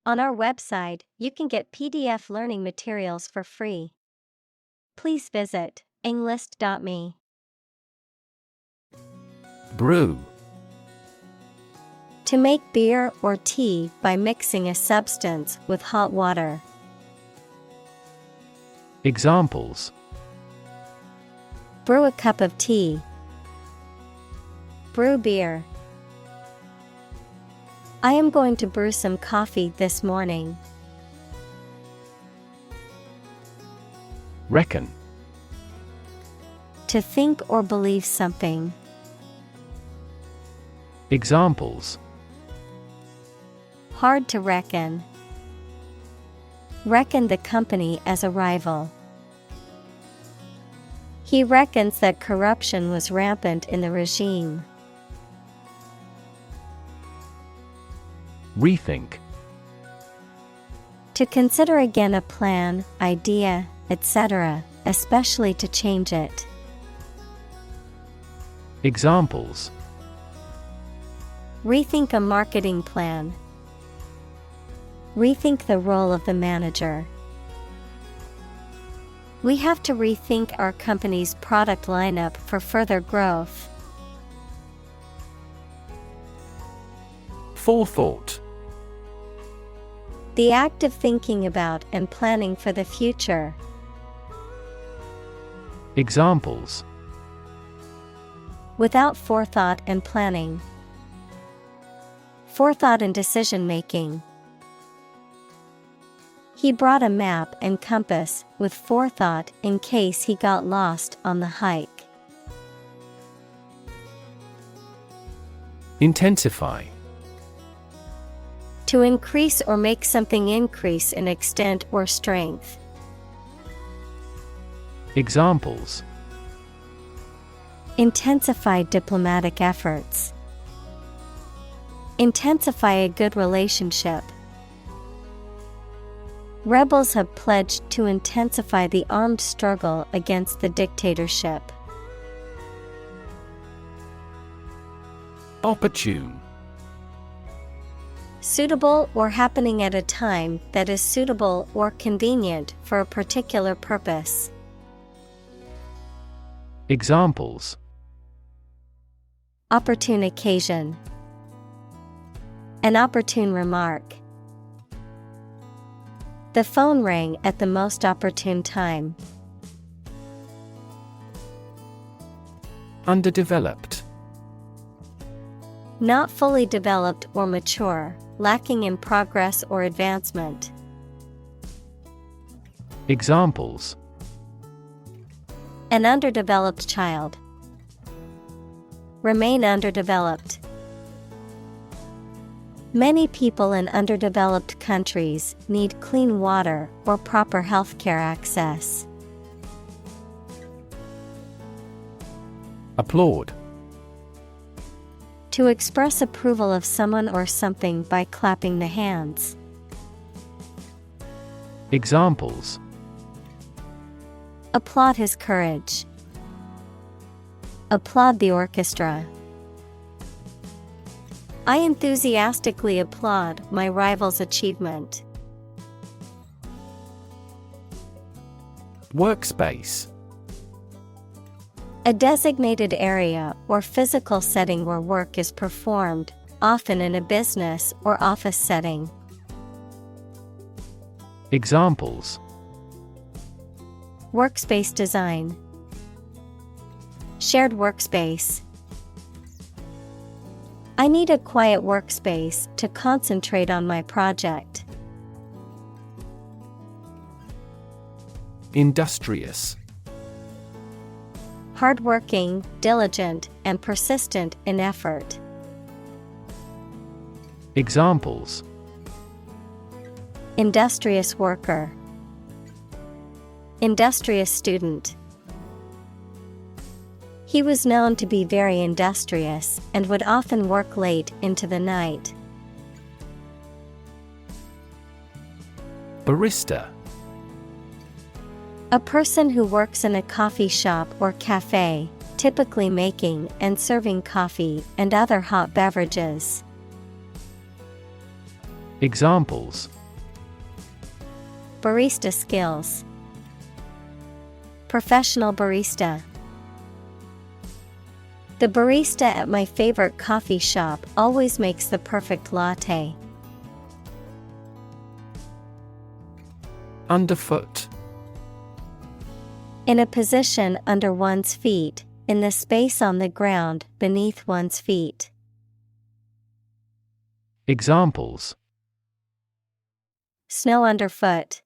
On our website, you can get PDF learning materials for free. Please visit englist.me. Brew. To make beer or tea by mixing a substance with hot water. Examples: Brew a cup of tea. Brew beer. I am going to brew some coffee this morning. Reckon. To think or believe something. Examples: Hard to reckon. Reckon the company as a rival. He reckons that corruption was rampant in the regime. Rethink. To consider again a plan, idea, etc., especially to change it. Examples: Rethink a marketing plan. Rethink the role of the manager. We have to rethink our company's product lineup for further growth. Forethought. The act of thinking about and planning for the future. Examples: Without forethought and planning. Forethought in decision making. He brought a map and compass with forethought in case he got lost on the hike. Intensify. To increase or make something increase in extent or strength. Examples: Intensify diplomatic efforts. Intensify a good relationship. Rebels have pledged to intensify the armed struggle against the dictatorship. Opportune. Suitable or happening at a time that is suitable or convenient for a particular purpose. Examples: Opportune occasion. An opportune remark. The phone rang at the most opportune time. Underdeveloped. Not fully developed or mature, lacking in progress or advancement. Examples: An underdeveloped child. Remain underdeveloped. Many people in underdeveloped countries need clean water or proper healthcare access. Applaud. To express approval of someone or something by clapping the hands. Examples: Applaud his courage. Applaud the orchestra. I enthusiastically applaud my rival's achievement. Workspace. A designated area or physical setting where work is performed, often in a business or office setting. Examples: Workspace design. Shared workspace. I need a quiet workspace to concentrate on my project. Industrious. Hardworking, diligent, and persistent in effort. Examples: Industrious worker. Industrious student. He was known to be very industrious and would often work late into the night. Barista. A person who works in a coffee shop or cafe, typically making and serving coffee and other hot beverages. Examples: Barista skills. Professional barista. The barista at my favorite coffee shop always makes the perfect latte. Underfoot. In a position under one's feet, in the space on the ground beneath one's feet. Examples: Snow underfoot.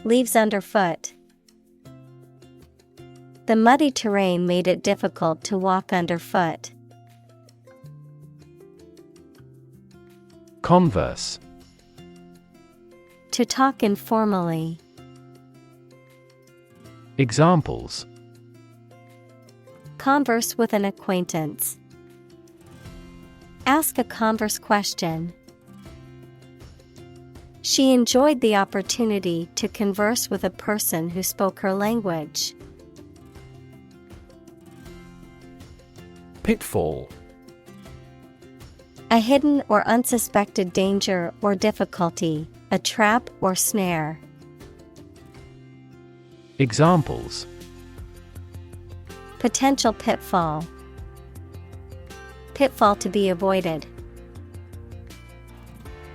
Leaves underfoot. The muddy terrain made it difficult to walk underfoot. Converse. To talk informally. Examples: Converse with an acquaintance. Ask a converse question. She enjoyed the opportunity to converse with a person who spoke her language. Pitfall. A hidden or unsuspected danger or difficulty, a trap or snare. Examples: Potential pitfall. Pitfall to be avoided.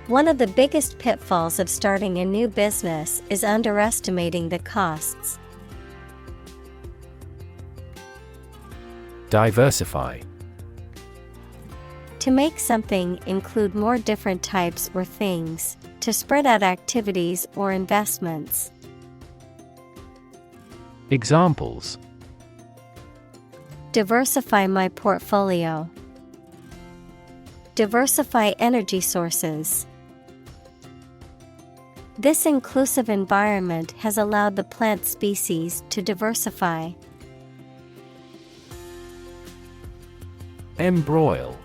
One of the biggest pitfalls of starting a new business is underestimating the costs. Diversify. To make something include more different types or things, to spread out activities or investments. Examples: Diversify my portfolio. Diversify energy sources. This inclusive environment has allowed the plant species to diversify. Embroil.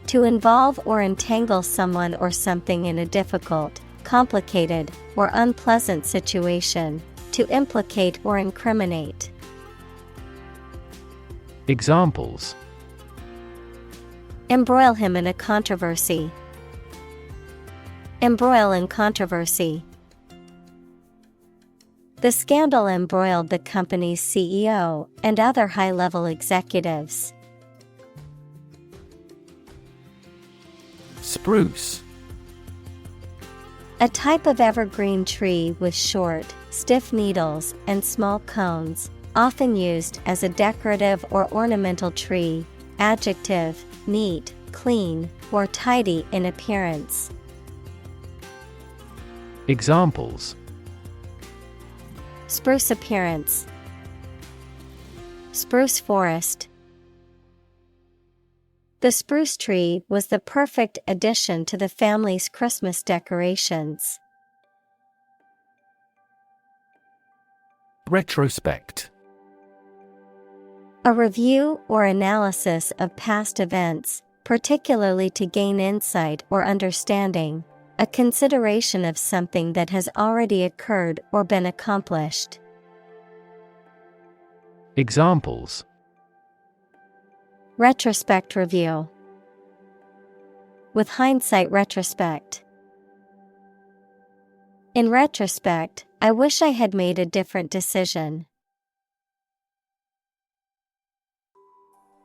To involve or entangle someone or something in a difficult, complicated, or unpleasant situation. To implicate or incriminate. Examples: Embroil him in a controversy. Embroil in controversy. The scandal embroiled the company's CEO and other high-level executives. Spruce. A type of evergreen tree with short, stiff needles and small cones, often used as a decorative or ornamental tree. Adjective, neat, clean, or tidy in appearance. Examples: Spruce appearance. Spruce forest. The spruce tree was the perfect addition to the family's Christmas decorations. Retrospect. A review or analysis of past events, particularly to gain insight or understanding. A consideration of something that has already occurred or been accomplished. Examples: Retrospect review. With hindsight retrospect. In retrospect, I wish I had made a different decision.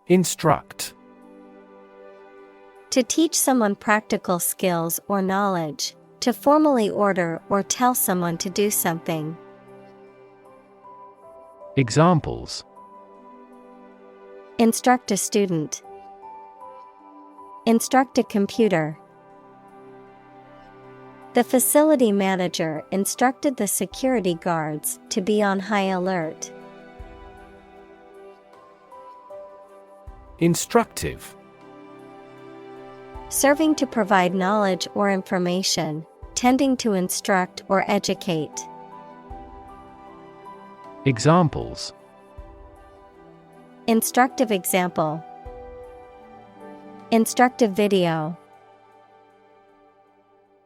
Instruct. To teach someone practical skills or knowledge. To formally order or tell someone to do something. Examples: Instruct a student. Instruct a computer. The facility manager instructed the security guards to be on high alert. Instructive. Serving to provide knowledge or information, tending to instruct or educate. Examples: Instructive example. Instructive video.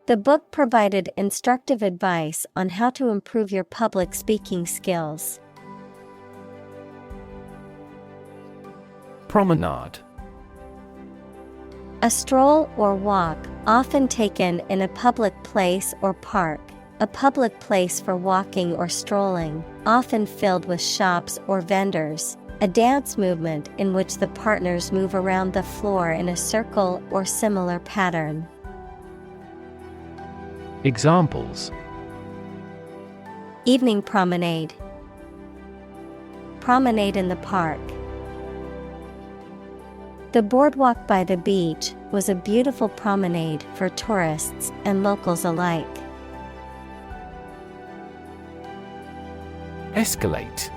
The book provided instructive advice on how to improve your public speaking skills. Promenade. A stroll or walk, often taken in a public place or park. A public place for walking or strolling, often filled with shops or vendors. A dance movement in which the partners move around the floor in a circle or similar pattern. Examples: Evening promenade. Promenade in the park. The boardwalk by the beach was a beautiful promenade for tourists and locals alike. Escalate.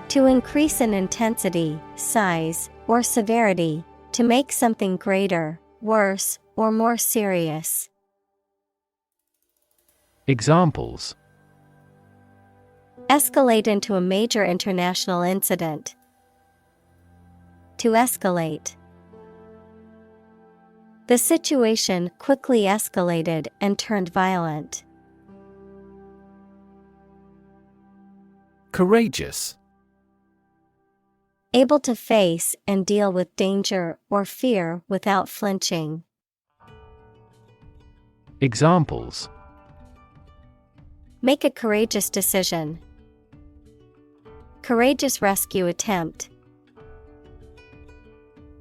To increase in intensity, size, or severity, to make something greater, worse, or more serious. Examples: Escalate into a major international incident. To escalate. The situation quickly escalated and turned violent. Courageous. Able to face and deal with danger or fear without flinching. Examples: Make a courageous decision. Courageous rescue attempt.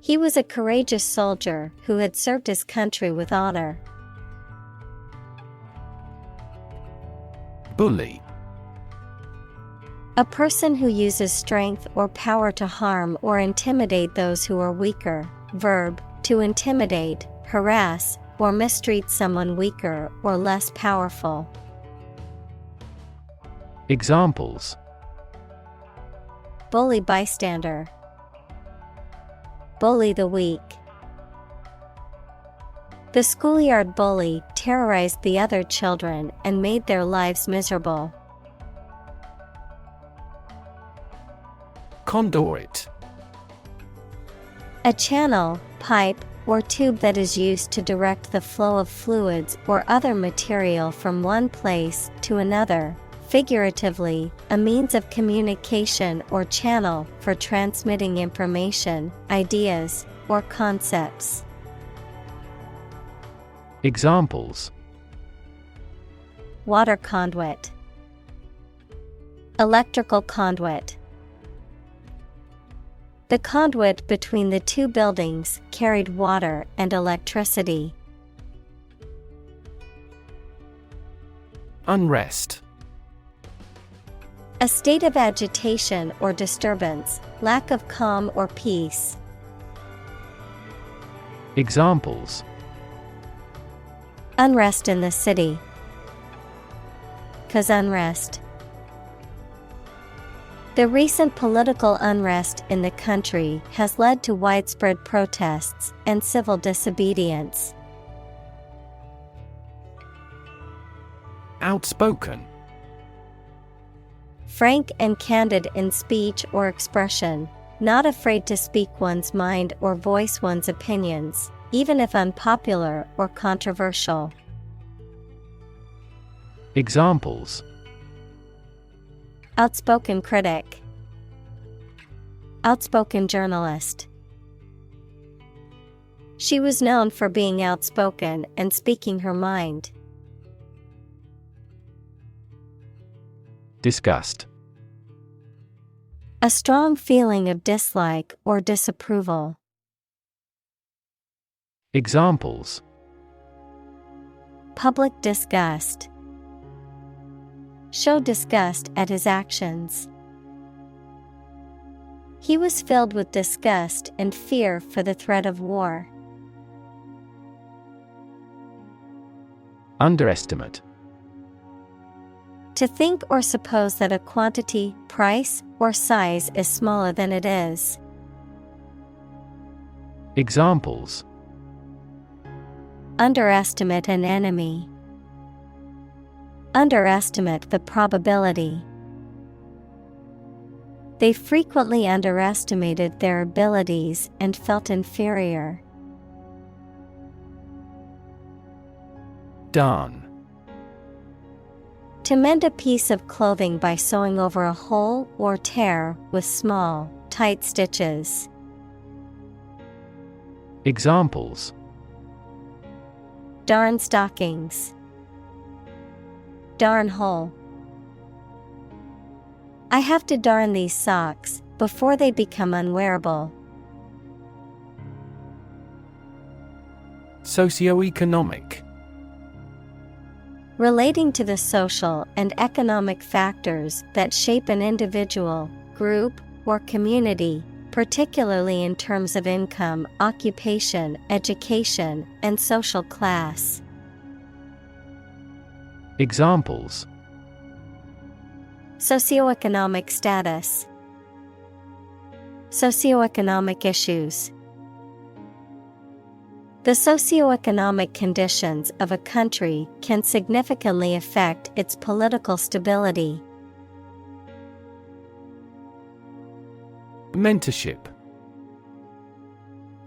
He was a courageous soldier who had served his country with honor. Bully. A person who uses strength or power to harm or intimidate those who are weaker. Verb, to intimidate, harass, or mistreat someone weaker or less powerful. Examples: Bully bystander. Bully the weak. The schoolyard bully terrorized the other children and made their lives miserable. Conduit. A channel, pipe, or tube that is used to direct the flow of fluids or other material from one place to another. Figuratively, a means of communication or channel for transmitting information, ideas, or concepts. Examples: Water conduit. Electrical conduit. The conduit between the two buildings carried water and electricity. Unrest. A state of agitation or disturbance, lack of calm or peace. Examples: Unrest in the city. Cause unrest. The recent political unrest in the country has led to widespread protests and civil disobedience. Outspoken. Frank and candid in speech or expression, not afraid to speak one's mind or voice one's opinions, even if unpopular or controversial. Examples: Outspoken critic. Outspoken journalist. She was known for being outspoken and speaking her mind. Disgust. A strong feeling of dislike or disapproval. Examples: Public disgust. Show disgust at his actions. He was filled with disgust and fear for the threat of war. Underestimate. To think or suppose that a quantity, price, or size is smaller than it is. Examples: Underestimate an enemy. Underestimate the probability. They frequently underestimated their abilities and felt inferior. Darn. To mend a piece of clothing by sewing over a hole or tear with small, tight stitches. Examples: darn stockings, darn hole. I have to darn these socks before they become unwearable. Socioeconomic. Relating to the social and economic factors that shape an individual, group, or community, particularly in terms of income, occupation, education, and social class. Examples: socioeconomic status, socioeconomic issues. The socioeconomic conditions of a country can significantly affect its political stability. Mentorship.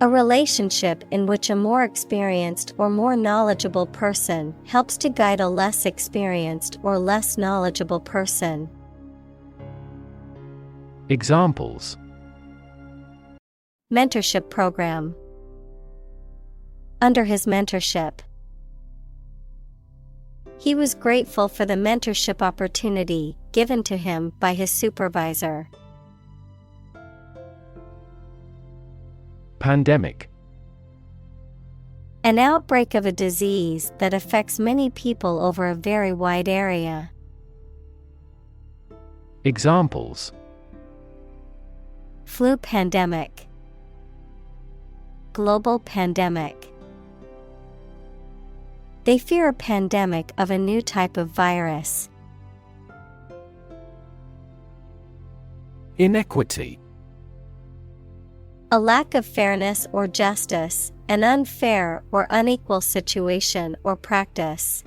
A relationship in which a more experienced or more knowledgeable person helps to guide a less experienced or less knowledgeable person. Examples: mentorship program. Under his mentorship. He was grateful for the mentorship opportunity given to him by his supervisor. Pandemic. An outbreak of a disease that affects many people over a very wide area. Examples: flu pandemic, global pandemic. They fear a pandemic of a new type of virus. Inequity. A lack of fairness or justice, an unfair or unequal situation or practice.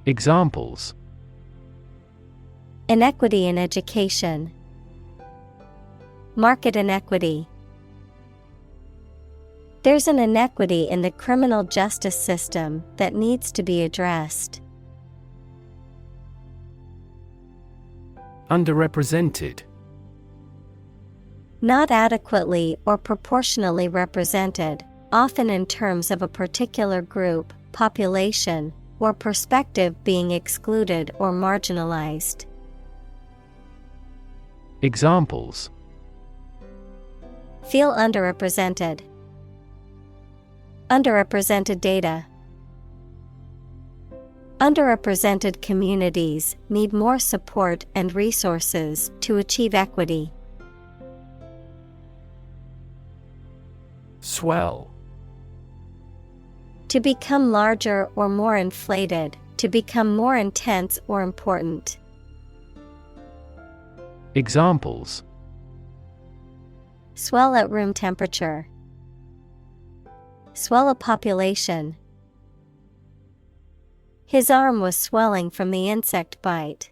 Examples: inequity in education, market inequity. There's an inequity in the criminal justice system that needs to be addressed. Underrepresented. Not adequately or proportionally represented, often in terms of a particular group, population, or perspective being excluded or marginalized. Examples: feel underrepresented, underrepresented data. Underrepresented communities need more support and resources to achieve equity. Swell. To become larger or more inflated, to become more intense or important. Examples: swell at room temperature, swell a population. His arm was swelling from the insect bite.